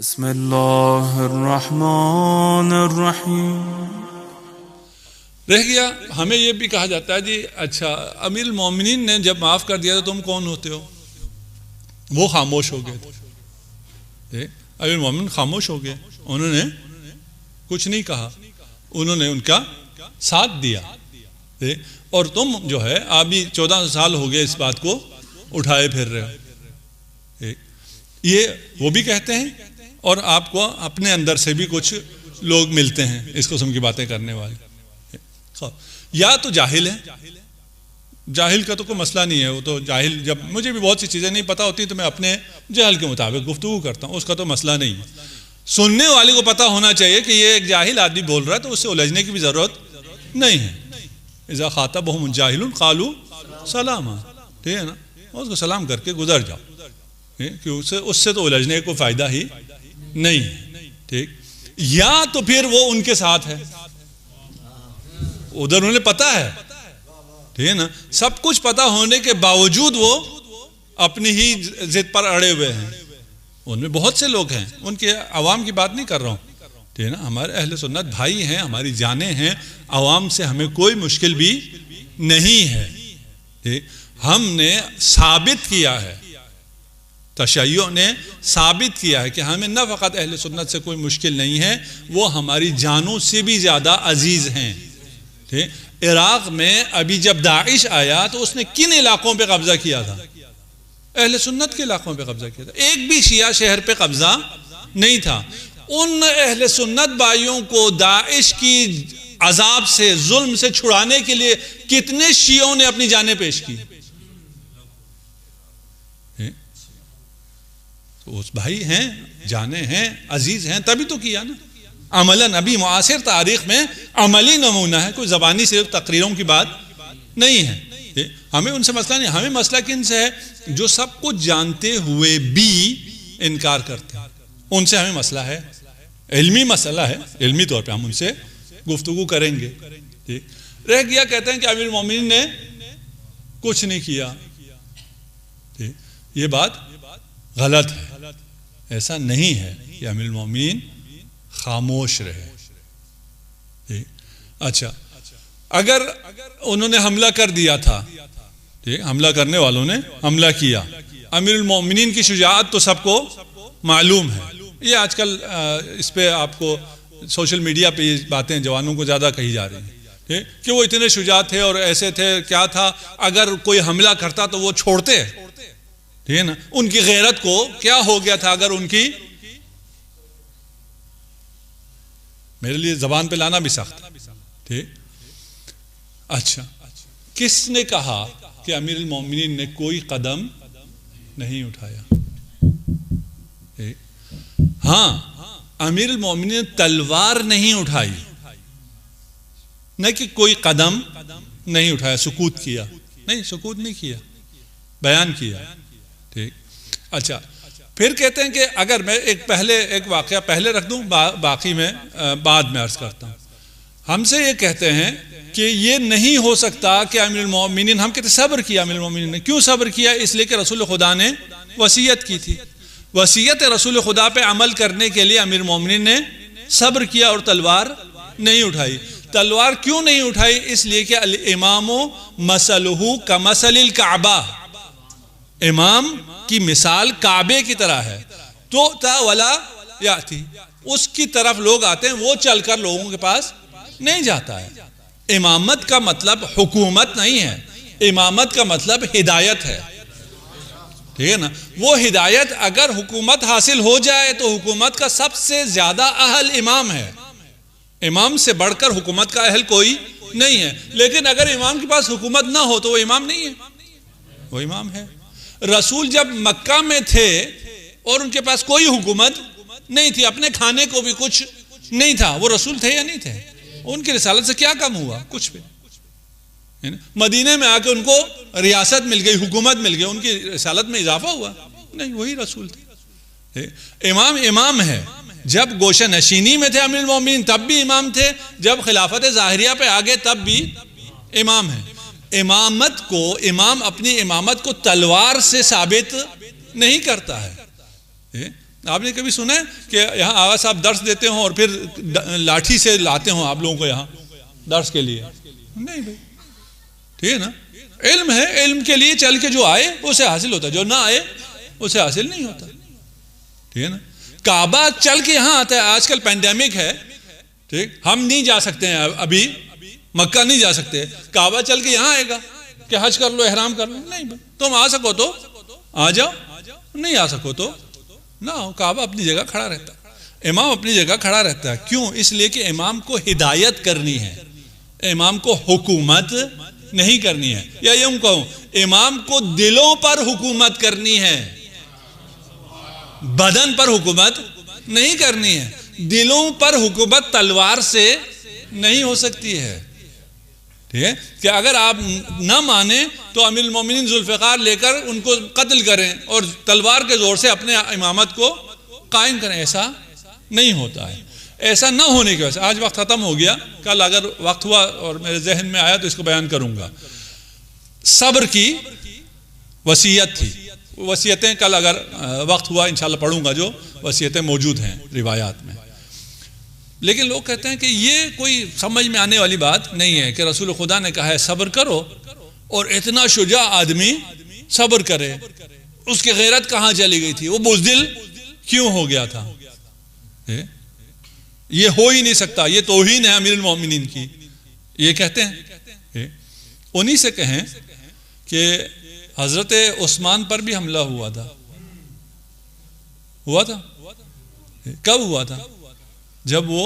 बिस्मिल्लाहिर्रहमानिर्रहीम। रह गया हमें यह भी कहा जाता है जी, अच्छा अमीरुल मोमिनीन ने जब माफ़ कर दिया तो तुम कौन होते हो? वो खामोश हो गए थे। अमीरुल मोमिनीन खामोश हो गए, उन्होंने कुछ नहीं कहा, उन्होंने उनका साथ दिया। और तुम जो है अभी 14 साल हो गए इस बात को उठाए फिर रहे हो। ये वो भी कहते हैं और आपको अपने अंदर से भी कुछ लोग मिलते हैं इस किस्म की बातें करने वाले। या तो जाहिल है, जाहिल का तो कोई मसला नहीं है, वो तो जाहिल, जब मुझे भी बहुत सी चीज़ें नहीं पता होती तो मैं अपने जहल के मुताबिक गुफ्तगू करता हूँ, उसका तो मसला नहीं है। सुनने वाले को पता होना चाहिए कि ये एक जाहिल आदमी बोल रहा है, तो उससे उलझने की भी ज़रूरत नहीं है। इज़ा खातबहुम जाहिलुन क़ालू सलामा, ठीक है ना, उसको सलाम करके गुजर जाओ, कि उससे तो उलझने को फ़ायदा ही नहीं है। ठीक, या तो फिर वो उनके साथ है, उधर उन्हें पता है, ठीक है ना, सब कुछ पता होने के बावजूद वो अपनी ही जिद पर अड़े हुए हैं। उनमें बहुत से लोग हैं, उनके अवाम की बात नहीं कर रहा हूँ, ठीक है ना, हमारे अहले सुन्नत भाई हैं, हमारी जानें हैं, अवाम से हमें कोई मुश्किल भी नहीं है। ठीक, हमने साबित किया है, तशय्यो ने साबित किया है कि हमें न फ़क़त अहले सुन्नत से कोई मुश्किल नहीं है, वो हमारी जानों से भी ज़्यादा अजीज़ हैं। ठीक, इराक़ में अभी जब दाइश आया तो उसने किन इलाकों पे कब्ज़ा किया था? अहले सुन्नत के इलाकों पे कब्ज़ा किया था, एक भी शिया शहर पे कब्ज़ा नहीं था। उन अहले सुन्नत भाइयों को दाइश की अजाब से, जुल्म से छुड़ाने के लिए कितने शियों ने अपनी जानें पेश की? तो उस भाई हैं, जाने हैं, अजीज हैं, तभी तो किया ना। अमलन अभी मुआसिर तारीख में अमली नमूना है, कोई ज़बानी सिर्फ तकरीरों की बात नहीं है। हमें उनसे मसला नहीं, हमें मसला किन से है? जो सब कुछ जानते हुए भी इनकार करते हैं, उनसे हमें मसला है, इल्मी मसला है, इल्मी तौर पे हम उनसे गुफ्तगू करेंगे। ठीक, रह गया कहते हैं कि अमीरुल मोमिनीन ने कुछ नहीं किया। ठीक, ये बात गलत है, ऐसा नहीं है कि अमीरुल मोमिनीन खामोश रहे। ठीक, अच्छा, अगर उन्होंने हमला कर दिया था, ठीक, हमला करने वालों ने हमला किया, अमीरुल मोमिनीन की शुजाअत तो सबको मालूम है। ये आजकल इस पे आपको सोशल मीडिया पे ये बातें जवानों को ज़्यादा कही जा रही हैं, ठीक, कि वो इतने शुजाअत थे और ऐसे थे, क्या था, अगर कोई हमला करता तो वो छोड़ते, ठीक है ना, उनकी गैरत को क्या हो गया था अगर उनकी, मेरे लिए जबान पे लाना भी सख्त, ठीक। अच्छा, किसने कहा कि अमीरुल मोमिनीन ने कोई कदम नहीं उठाया? हाँ, अमीरुल मोमिनीन ने तलवार नहीं उठाई, न कि कोई कदम नहीं उठाया, सुकूत किया नहीं, सुकूत नहीं किया, बयान किया। ठीक, अच्छा, फिर कहते हैं कि अगर मैं एक वाक़या पहले रख दूं, बाकी में बाद में अर्ज करता हूं। हमसे ये कहते हैं कि ये नहीं हो सकता कि अमीरुल मोमिनीन, हम कहते सब्र किया अमीरुल मोमिनीन ने, क्यों सब्र किया? इसलिए कि रसूल खुदा ने वसीयत की थी, वसीयत रसूल खुदा पे अमल करने के लिए अमीरुल मोमिनीन ने सब्र किया और तलवार नहीं उठाई। तलवार क्यों नहीं उठाई? इसलिए कि अल इमामो मसलहु कमसलिल काबा, इमाम की मिसाल काबे की तरह है, तो तावला याती, उसकी तरफ लोग आते हैं, वो चलकर लोगों के पास नहीं जाता है। इमामत का मतलब हुकूमत नहीं है, इमामत का मतलब हिदायत है, ठीक है ना। वो हिदायत अगर हुकूमत हासिल हो जाए तो हुकूमत का सबसे ज्यादा अहल इमाम है, इमाम से बढ़कर हुकूमत का अहल कोई नहीं है। लेकिन अगर इमाम के पास हुकूमत ना हो तो वो इमाम नहीं है, वो इमाम है। रसूल जब मक्का में थे और उनके पास कोई हुकूमत नहीं थी, अपने खाने को भी कुछ नहीं था, वो रसूल थे या नहीं थे? उनकी रिसालत से क्या कम हुआ? कुछ भी। मदीने में आके उनको रियासत मिल गई, हुकूमत मिल गई, उनकी रिसालत में इजाफा हुआ नहीं, वही रसूल थे। इमाम इमाम है। जब गोशा नशीनी में थे अमीरुल मोमिनीन तब भी इमाम थे, जब खिलाफत ज़ाहिरिया पे आ गए तब भी इमाम है। इमामत को, इमाम अपनी इमामत को तलवार से साबित नहीं करता है, आपने कभी सुना है कि यहाँ आगा साहब दर्श देते हो और फिर लाठी से लाते हो आप लोगों को यहाँ दर्श के लिए? नहीं भाई, ठीक है ना। इल्म है, इल्म के लिए चल के जो आए उसे हासिल होता है, जो ना आए उसे हासिल नहीं होता, ठीक है ना। काबा चल के यहाँ आता है। आजकल पैंडेमिक है, ठीक, हम नहीं जा सकते हैं अभी, मक्का नहीं जा सकते, काबा चल के यहाँ आएगा कि हज कर लो, एहराम कर लो? नहीं भाई, तुम आ सको तो आ जाओ, नहीं आ सको तो ना हो। काबा अपनी जगह खड़ा रहता है, इमाम अपनी जगह खड़ा रहता है। क्यों? इसलिए कि इमाम को हिदायत करनी है, इमाम को हुकूमत नहीं करनी है। या यूं कहूं, इमाम को दिलों पर हुकूमत करनी है, बदन पर हुकूमत नहीं करनी है। दिलों पर हुकूमत तलवार से नहीं हो सकती है, ठीक है। कि अगर आप ना माने तो अमीरुल मोमिनीन जुल्फ़िकार लेकर उनको कत्ल करें और तलवार के जोर से अपने इमामत को कायम करें, ऐसा नहीं होता है। ऐसा ना होने की वजह से आज वक्त ख़त्म हो गया, कल अगर वक्त हुआ और मेरे जहन में आया तो इसको बयान करूंगा। सब्र की वसीयत थी, वसीयतें कल अगर वक्त हुआ इंशाल्लाह पढ़ूंगा, जो वसीयतें मौजूद हैं रिवायात में। लेकिन लोग कहते हैं कि ये कोई समझ में आने वाली बात नहीं है कि रसूल खुदा ने कहा है सब्र करो, और इतना शुजा आदमी सब्र करे, उसकी गैरत कहाँ चली गई थी? वो बुज़दिल क्यों हो गया था? ये हो ही नहीं सकता, ये तौहीन है अमीरुल मोमिनीन की, ये कहते हैं। उन्हीं से कहें कि हजरत उस्मान पर भी हमला हुआ था। कब हुआ था? जब वो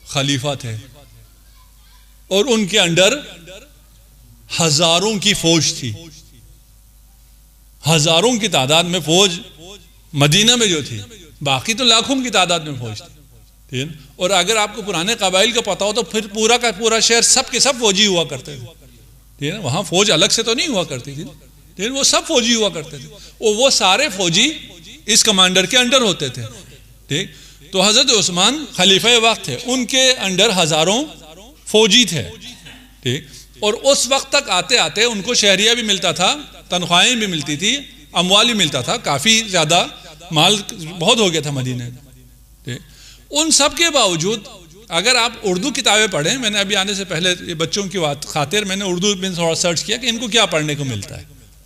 खलीफा थे और उनके अंडर हजारों की फौज थी, हजारों की तादाद में फौज मदीना में जो थी, बाकी तो लाखों की तादाद में फौज थी, ठीक है। और अगर आपको पुराने कबाइल का पता हो तो फिर पूरा का पूरा शहर सब के सब फौजी हुआ करते थे, ठीक है ना। वहां फौज अलग से तो नहीं हुआ करती थी, ठीक है, वो सब फौजी हुआ करते थे, और वो सारे फौजी इस कमांडर के अंडर होते थे, ठीक। तो हजरत उस्मान खलीफा वक्त थे, उनके अंडर हजारों फौजी थे, ठीक। और उस वक्त तक आते आते उनको शहरिया भी मिलता था, तनख्वाहें भी मिलती थी, अमवाल भी मिलता था, काफी ज्यादा माल बहुत हो गया था मदीने, ठीक। उन सब के बावजूद अगर आप उर्दू किताबें पढ़ें, मैंने अभी आने से पहले ये बच्चों की बात खातिर मैंने उर्दू में थोड़ा सर्च किया कि इनको क्या पढ़ने को मिलता है।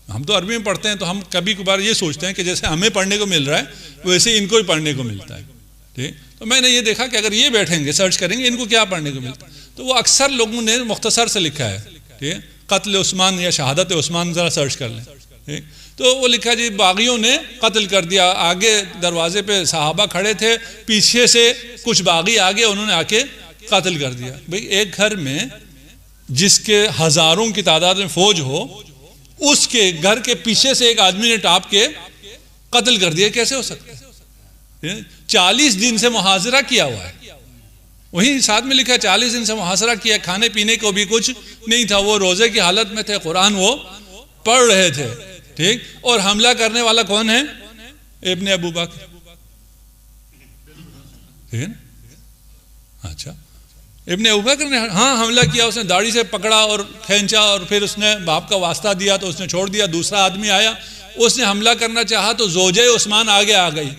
हम तो अरबी में पढ़ते हैं, तो हम कभी कभार ये सोचते हैं कि जैसे हमें पढ़ने को मिल रहा है वैसे इनको ही पढ़ने को मिलता है, ठीक। तो मैंने ये देखा कि अगर ये बैठेंगे सर्च करेंगे इनको क्या पढ़ने को मिलता है, तो वो अक्सर लोगों ने मुख्तसर से लिखा है, ठीक है। कत्ल उस्मान या शहादत उस्मान जरा सर्च कर लें, ठीक। तो वो लिखा जी बागियों ने कत्ल कर दिया, आगे दरवाजे पे सहाबा खड़े थे, पीछे से कुछ बागी आगे, उन्होंने आके कत्ल कर दिया। भाई एक घर में जिसके हजारों की तादाद में फौज हो, उसके घर के पीछे से एक आदमी ने टाप के कत्ल कर दिया, कैसे हो सकता है? 40 दिन से मुहाजरा किया हुआ है, वही साथ में लिखा है 40 दिन से मुहासरा किया, खाने पीने को भी कुछ नहीं था, वो रोजे की हालत में थे, कुरान वो पढ़ रहे थे, ठीक। और हमला करने वाला कौन है? इब्ने अबू बकर, ठीक है ना। अच्छा, इब्ने अबू बकर ने हाँ हमला किया, उसने दाढ़ी से पकड़ा और खींचा, और फिर उसने बाप का वास्ता दिया तो उसने छोड़ दिया। दूसरा आदमी आया, उसने हमला करना चाहा तो जोजे उस्मान आगे आ गई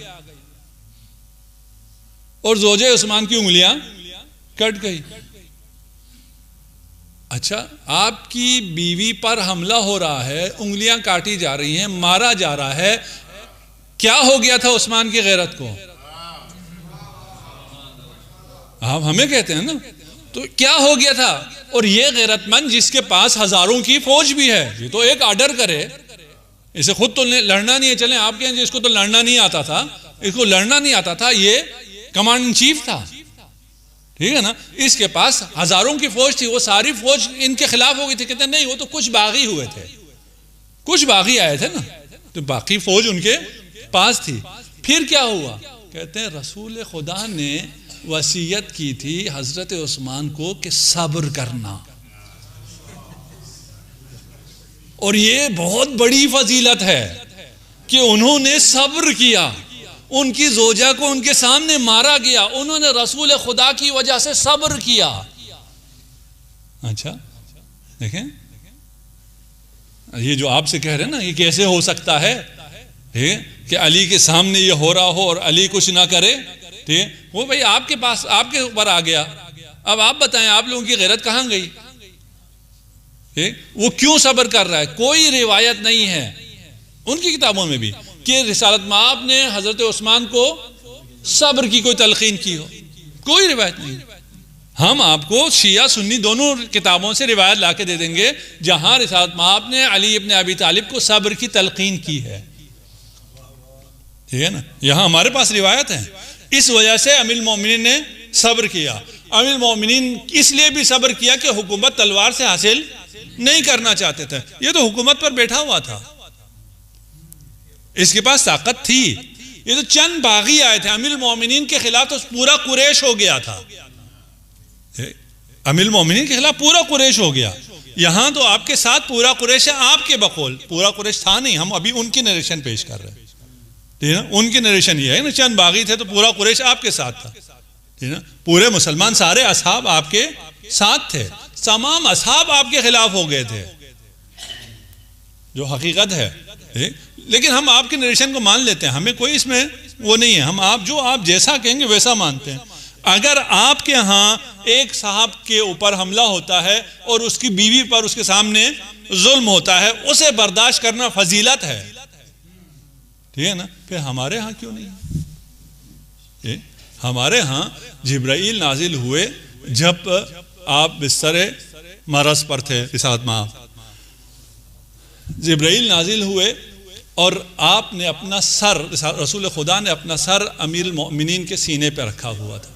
और जोजे उस्मान की उंगलियां कट गई। अच्छा, आपकी बीवी पर हमला हो रहा है, उंगलियां काटी जा रही हैं, मारा जा रहा है, क्या हो गया था उस्मान की गैरत को? आप हमें कहते हैं ना, तो क्या हो गया था? और ये गैरतमंद जिसके पास हजारों की फौज भी है, ये तो एक ऑर्डर करे, इसे खुद तो लड़ना नहीं है। चले आपके यहाँ जिसको तो लड़ना नहीं आता था, इसको लड़ना नहीं आता था, ये कमांड इन चीफ था, ठीक है ना। इसके पास हजारों की फौज थी, वो सारी फौज इनके खिलाफ हो गई थी। कहते नहीं, वो तो कुछ बागी हुए थे, कुछ बागी आए थे ना, तो बाकी फौज उनके पास थी। फिर क्या हुआ? कहते हैं रसूल खुदा ने वसीयत की थी हजरत उस्मान को कि सब्र करना, और ये बहुत बड़ी फजीलत है कि उन्होंने सब्र किया। उनकी जोजा को उनके सामने मारा गया, उन्होंने रसूल खुदा की वजह से सब्र किया। अच्छा देखें, ये जो आपसे कह रहे हैं ना, ये कैसे हो सकता है, कि अली के सामने ये हो रहा हो और अली कुछ ना करे, ठीक है, वो भाई आपके पास आपके ऊपर आ गया, अब आप बताएं आप लोगों की गैरत कहाँ गई? वो क्यों सब्र कर रहा है? कोई रिवायत नहीं है उनकी किताबों में भी कि रिसालत माब ने हजरत उस्मान को सब्र की कोई तलकीन की हो, कोई रिवायत नहीं। हम आपको शिया सुन्नी दोनों किताबों से रिवायत लाके दे देंगे जहां रिसालत माब ने अली इब्ने अबी तालिब को सब्र की तलकीन की है, ठीक है ना, यहां हमारे पास रिवायत है। इस वजह से अमीरुल मोमिनीन ने सब्र किया। अमीरुल मोमिनीन इसलिए भी सब्र किया कि हुकूमत तलवार से हासिल नहीं करना चाहते थे, ये तो हुकूमत पर बैठा हुआ था, इसके पास ताकत थी। ये तो चंद बागी आए थे, अमीरुल मोमिनीन के खिलाफ तो पूरा कुरैश हो गया था, अमीरुल मोमिनीन के खिलाफ पूरा कुरैश हो गया। यहां तो आपके साथ पूरा कुरैश है, आपके बकौल पूरा कुरैश था नहीं, हम अभी उनकी नरेशन पेश कर रहे हैं, ठीक है ना, उनकी नरेशन ये है ना, चंद बागी थे तो पूरा कुरैश आपके साथ था, ठीक है ना, पूरे मुसलमान सारे असहाब आपके साथ थे, तमाम असहाब आपके खिलाफ हो गए थे, जो हकीकत है। लेकिन हम आपके नरेशन को मान लेते हैं, हमें कोई इसमें वो नहीं है, हम आप जैसा कहेंगे वैसा मानते हैं। अगर आपके यहाँ एक साहब के ऊपर हमला होता है और उसकी बीवी पर उसके सामने जुल्म होता है, उसे बर्दाश्त करना फजीलत है, ठीक है ना, फिर हमारे यहाँ क्यों नहीं? हमारे यहाँ जिब्राइल नाजिल हुए जब आप बिस्तरे मरज पर थे, रिसालत माब, जिब्राइल नाजिल हुए और आपने अपना सर, रसूल खुदा ने अपना सर अमीरुल मोमिनीन के सीने पर रखा हुआ था।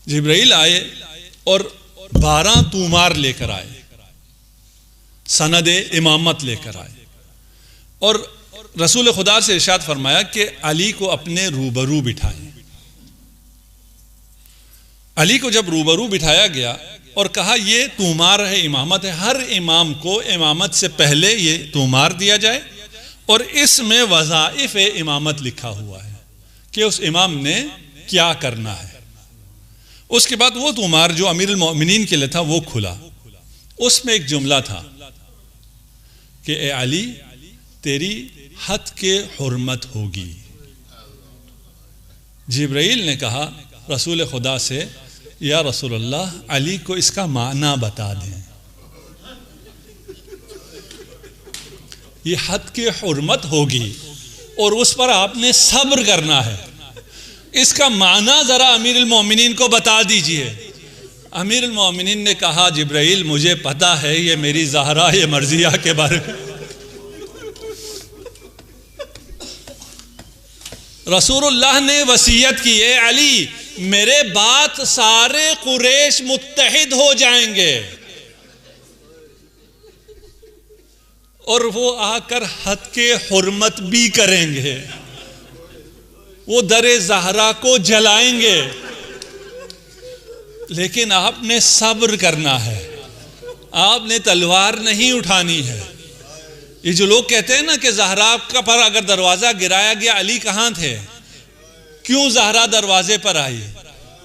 जिब्राइल आए और 12 तूमार लेकर आए, सनद इमामत लेकर आए और रसूल खुदा से इरशाद फरमाया कि अली को अपने रूबरू बिठाएं। अली को जब रूबरू बिठाया गया और कहा ये तूमार है, इमामत है, हर इमाम को इमामत से पहले ये तूमार दिया जाए और इसमें वज़ाइफ इमामत लिखा हुआ है कि उस इमाम ने क्या करना है। उसके बाद वो तूमार जो अमीरुल मोमिनीन के लिए था वो खुला, उसमें एक जुमला था कि ए अली तेरी हद के हुर्मत होगी। जिब्राइल ने कहा रसूल खुदा से, या रसूलल्लाह अली को इसका माना बता दें, ये हद के हुर्मत होगी और उस पर आपने सब्र करना है, इसका माना जरा अमीरुल मोमिनीन को बता दीजिए। अमीरुल मोमिनीन ने कहा जिब्राइल मुझे पता है ये मेरी ज़हरा ये मर्जिया के बारे में। रसूलुल्लाह ने वसीयत की, ए अली मेरे बात सारे कुरैश मुत्तहिद हो जाएंगे और वो आकर हद के हुर्मत भी करेंगे, वो दरे ज़हरा को जलाएंगे, लेकिन आपने सब्र करना है, आपने तलवार नहीं उठानी है। ये जो लोग कहते हैं ना कि ज़हरा का पर अगर दरवाज़ा गिराया गया, अली कहाँ थे, क्यों ज़हरा दरवाजे पर आई?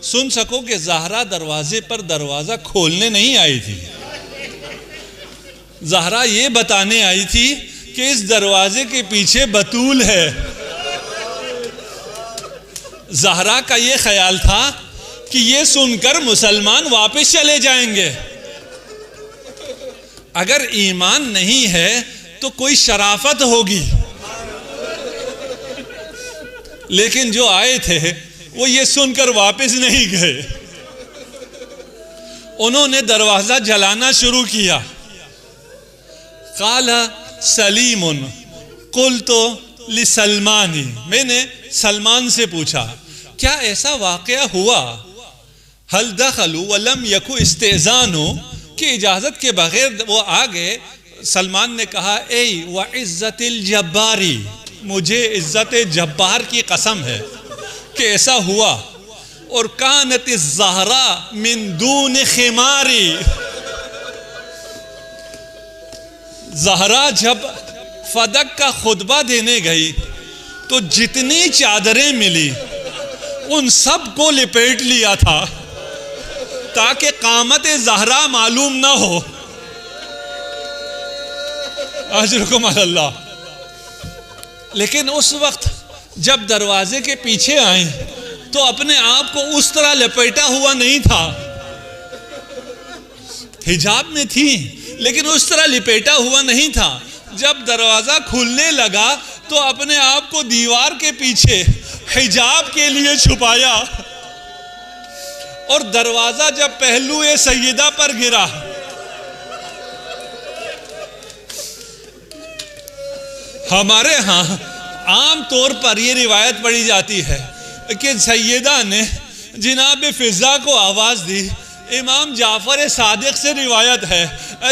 सुन सको कि ज़हरा दरवाजे पर दरवाज़ा खोलने नहीं आई थी, ज़हरा ये बताने आई थी कि इस दरवाजे के पीछे बतूल है। ज़हरा का ये ख्याल था कि ये सुनकर मुसलमान वापस चले जाएंगे, अगर ईमान नहीं है तो कोई शराफत होगी, लेकिन जो आए थे वो ये सुनकर वापस नहीं गए, उन्होंने दरवाजा जलाना शुरू किया। काला सलीमुन कुल्तो लिसलमानी, मैंने सलमान से पूछा क्या ऐसा वाकया हुआ, हल दखलू वलम यकु इस्तेज़ानु, कि इजाजत के बगैर वो आ गए। सलमान ने कहा ए व इज्जतिल जब्बारी, मुझे इज्जत जब्बार की कसम है कि ऐसा हुआ। और कानत ज़हरा मिन दून खिमारी, ज़हरा जब फदक का खुतबा देने गई तो जितनी चादरें मिली उन सब को लिपेट लिया था ताकि कामत ज़हरा मालूम ना हो। अजरुकुम अल्लाह। लेकिन उस वक्त जब दरवाजे के पीछे आए तो अपने आप को उस तरह लपेटा हुआ नहीं था, हिजाब में थी लेकिन उस तरह लिपेटा हुआ नहीं था। जब दरवाजा खुलने लगा तो अपने आप को दीवार के पीछे हिजाब के लिए छुपाया, और दरवाजा जब पहलू ए सैयदा पर गिरा हमारे यहाँ आम तौर पर यह रिवायत पढ़ी जाती है कि सैयदा ने जिनाब फिजा को आवाज दी। इमाम जाफर सादिक से रिवायत है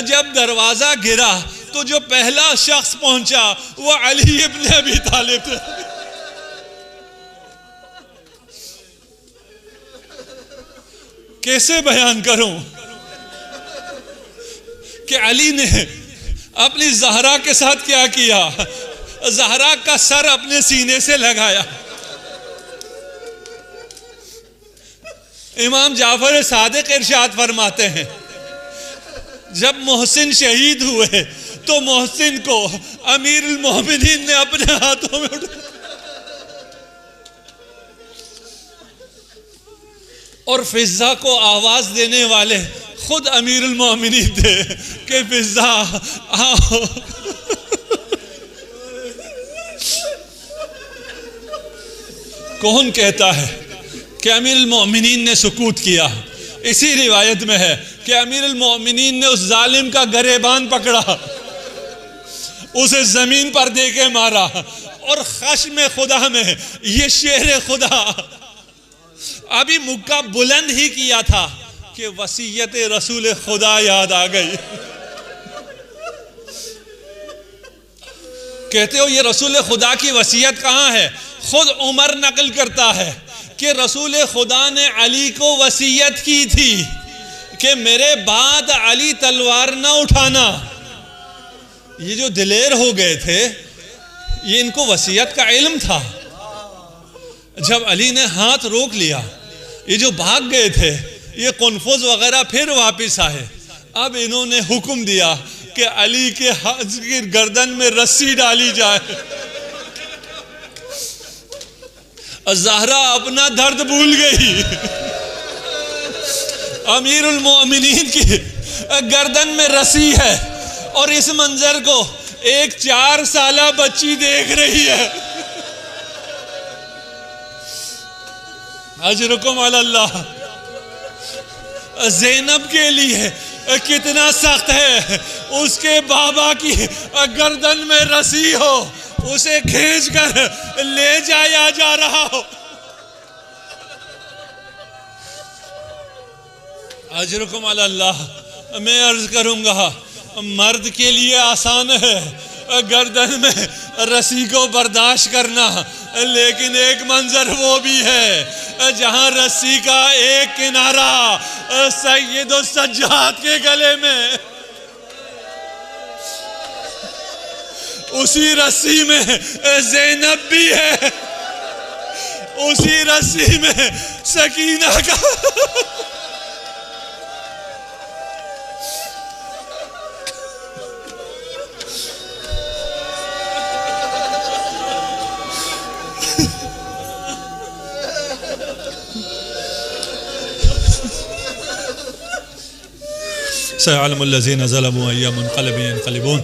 जब दरवाजा गिरा तो जो पहला शख्स पहुंचा वो अली इब्न अबी तालिब थे। कैसे बयान करूं कि अली ने अपनी ज़हरा के साथ क्या किया, ज़हरा का सर अपने सीने से लगाया। इमाम जाफर सादिक इरशाद फरमाते हैं जब मोहसिन शहीद हुए तो मोहसिन को अमीरुल मोमिनीन ने अपने हाथों में उठाया और फिजा को आवाज देने वाले खुद अमीरुल मोमिनीन थे कि फिजा आओ। कौन कहता है कि अमीरुल मोमिनीन ने सुकूत किया? इसी रिवायत में है कि अमीरुल मोमिनीन ने उस जालिम का गरेबान पकड़ा, उसे जमीन पर दे के मारा और खश्म खुदा में ये शेर खुदा अभी मुक्का बुलंद ही किया था कि वसीयत रसूल खुदा याद आ गई। कहते हो ये रसूल खुदा की वसीयत कहाँ है? खुद उमर नकल करता है कि रसूल खुदा ने अली को वसीयत की थी कि मेरे बाद अली तलवार ना उठाना। ये जो दिलेर हो गए थे ये इनको वसीयत का इल्म था। जब अली ने हाथ रोक लिया ये जो भाग गए थे ये कुनफुज वगैरह फिर वापस आए। अब इन्होंने हुक्म दिया कि अली के हाथ की गर्दन में रस्सी डाली जाए। ज़हरा अपना दर्द भूल गई, अमीरुल मोमिनीन की गर्दन में रस्सी है और इस मंजर को एक 4 साला बच्ची देख रही है। अजरुकुम अल्लाह। ज़ैनब के लिए कितना सख्त है उसके बाबा की गर्दन में रस्सी हो, उसे खींच कर ले जाया जा रहा हो। अजरुकुम अल्लाह। मैं अर्ज करूंगा मर्द के लिए आसान है गर्दन में रस्सी को बर्दाश्त करना, लेकिन एक मंजर वो भी है जहां रस्सी का एक किनारा सैयद सज्जाद के गले में, उसी रस्सी में ज़ैनब भी है, उसी रस्सी में सकीना का सयअलमुल्लज़ीना ज़लमू अय्या मुनक़लिबिन यनक़लिबून।